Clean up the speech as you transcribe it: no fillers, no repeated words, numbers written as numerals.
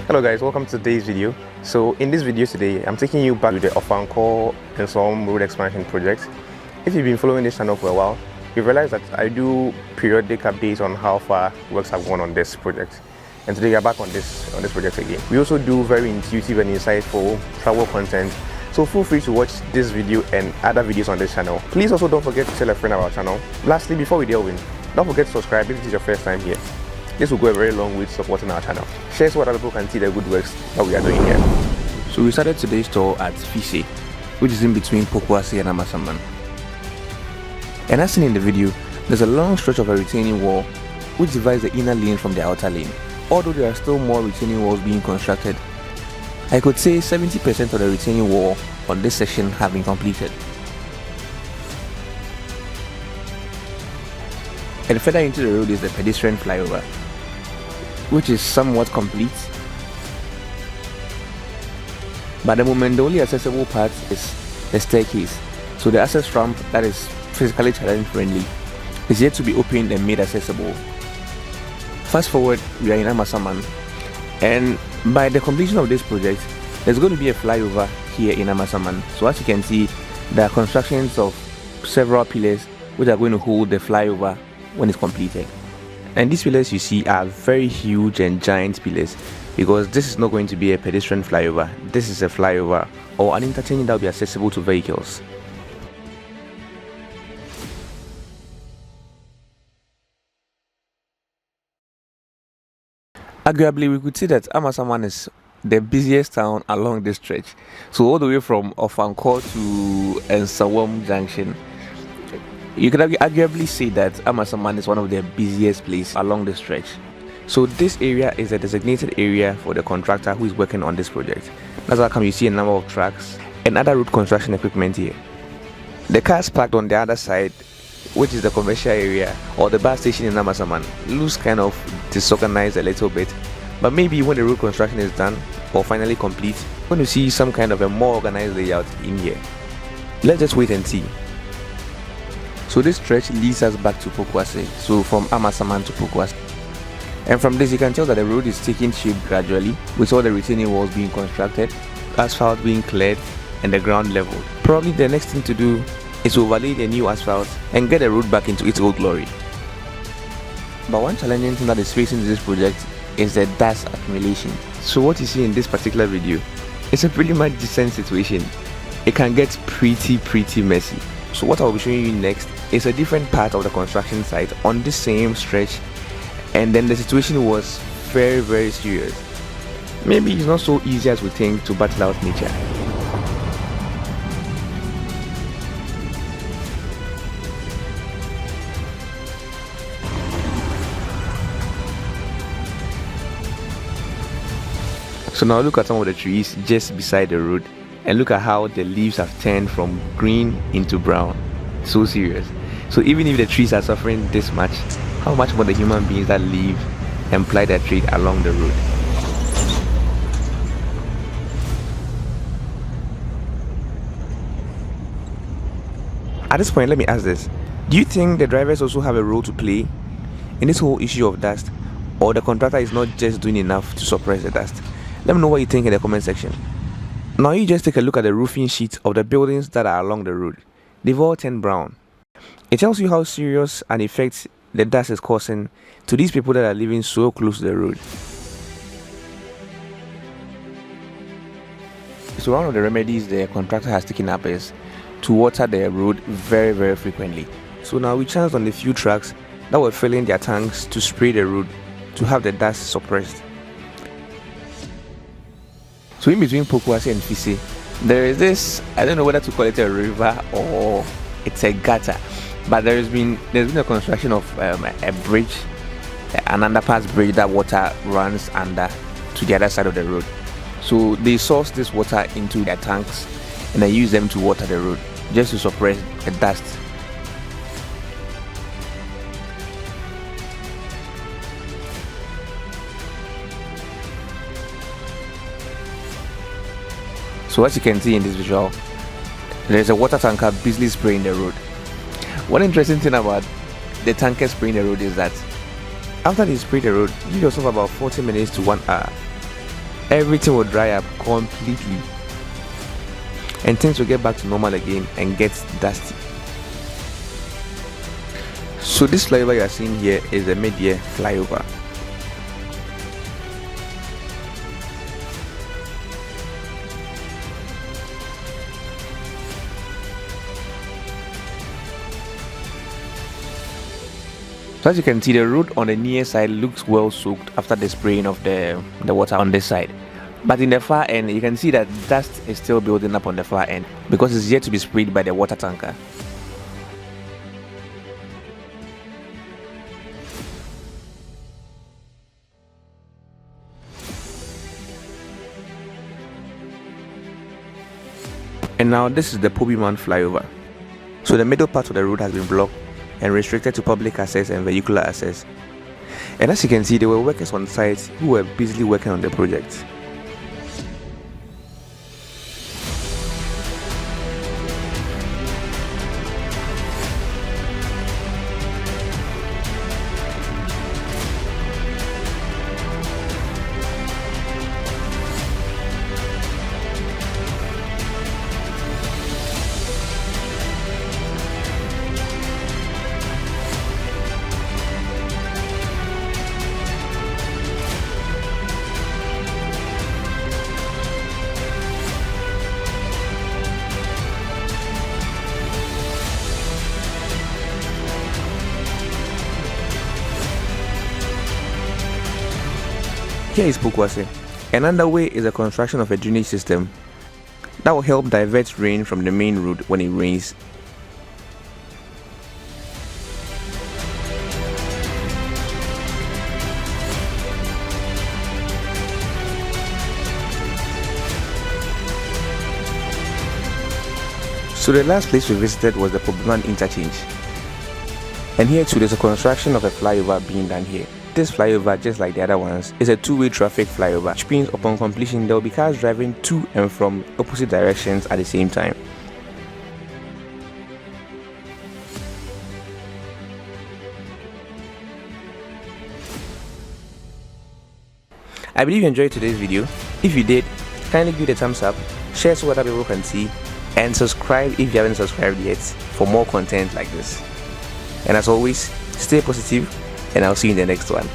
Hello guys, welcome to today's video. So in this video today, I'm taking you back to the Ofankor Nsawam road expansion project. If you've been following this channel for a while, you've realized that I do periodic updates on how far works have gone on this project. And today we're back on this project again. We also do very intuitive and insightful travel content. So feel free to watch this video and other videos on this channel. Please also don't forget to tell a friend about our channel. Lastly, before we delve in, don't forget to subscribe if this is your first time here. This will go a very long way to supporting our channel. Share so other people can see the good works that we are doing here. So we started today's tour at Fise, which is in between Pokuase and Amasaman. And as seen in the video, there's a long stretch of a retaining wall which divides the inner lane from the outer lane. Although there are still more retaining walls being constructed, I could say 70% of the retaining wall on this section have been completed. And further into the road is the pedestrian flyover, which is somewhat complete. But at the moment, the only accessible part is the staircase. So the access ramp that is physically challenge friendly is yet to be opened and made accessible. Fast forward, we are in Amasaman, and by the completion of this project, there's going to be a flyover here in Amasaman. So as you can see, there are constructions of several pillars which are going to hold the flyover when it's completed. And these pillars you see are very huge and giant pillars, because this is not going to be a pedestrian flyover. This is a flyover or an interchange that will be accessible to vehicles. Arguably, we could say that Amasaman is the busiest town along this stretch. So all the way from Ofankor to Nsawam junction, you could arguably say that Amasaman is one of the busiest places along the stretch. So this area is a designated area for the contractor who is working on this project. That's how come you see a number of trucks and other road construction equipment here. The cars parked on the other side, which is the commercial area or the bus station in Amasaman, looks kind of disorganized a little bit. But maybe when the road construction is done or finally complete, we're going to see some kind of a more organized layout in here. Let's just wait and see. So this stretch leads us back to Pokuase, so from Amasaman to Pokuase. And from this you can tell that the road is taking shape gradually, with all the retaining walls being constructed, asphalt being cleared, and the ground leveled. Probably the next thing to do is to overlay the new asphalt and get the road back into its old glory. But one challenging thing that is facing this project is the dust accumulation. So what you see in this particular video is a pretty much decent situation. It can get pretty messy. So what I'll be showing you next is a different part of the construction site on the same stretch, and then the situation was very serious. Maybe it's not so easy as we think to battle out nature. So now look at some of the trees just beside the road, and look at how the leaves have turned from green into brown. So serious. So even if the trees are suffering this much, how much more the human beings that live and ply their trade along the road. At this point, let me ask this. Do you think the drivers also have a role to play in this whole issue of dust, or the contractor is not just doing enough to suppress the dust? Let me know what you think in the comment section. Now you just take a look at the roofing sheets of the buildings that are along the road. They've all turned brown. It tells you how serious an effect the dust is causing to these people that are living so close to the road. So one of the remedies the contractor has taken up is to water the road very frequently. So now we chanced on a few trucks that were filling their tanks to spray the road to have the dust suppressed. So in between Pokuase and Fise, there is this, I don't know whether to call it a river or it's a gutter, but there's been a construction of a bridge, an underpass bridge that water runs under to the other side of the road. So they source this water into their tanks and they use them to water the road just to suppress the dust. So as you can see in this visual, there's a water tanker busily spraying the road. One interesting thing about the tanker spraying the road is that after they spray the road, give yourself about 40 minutes to 1 hour everything will dry up completely and things will get back to normal again and get dusty. So this flyover you are seeing here is a mid-year flyover. So as you can see, the road on the near side looks well soaked after the spraying of the water on this side. But in the far end, you can see that dust is still building up on the far end because it's yet to be sprayed by the water tanker. And now this is the Pobiman flyover. So the middle part of the road has been blocked and restricted to public access and vehicular access. And as you can see, there were workers on site who were busily working on the project. Here is Pukwase. Another way is the construction of a drainage system that will help divert rain from the main road when it rains. So the last place we visited was the Pobiman Interchange. And here too there's a construction of a flyover being done here. This flyover, just like the other ones, is a two-way traffic flyover, which means upon completion there will be cars driving to and from opposite directions at the same time. I believe you enjoyed today's video. If you did, kindly give it a thumbs up, share so other people can see, and subscribe if you haven't subscribed yet for more content like this. And as always, stay positive, and I'll see you in the next one.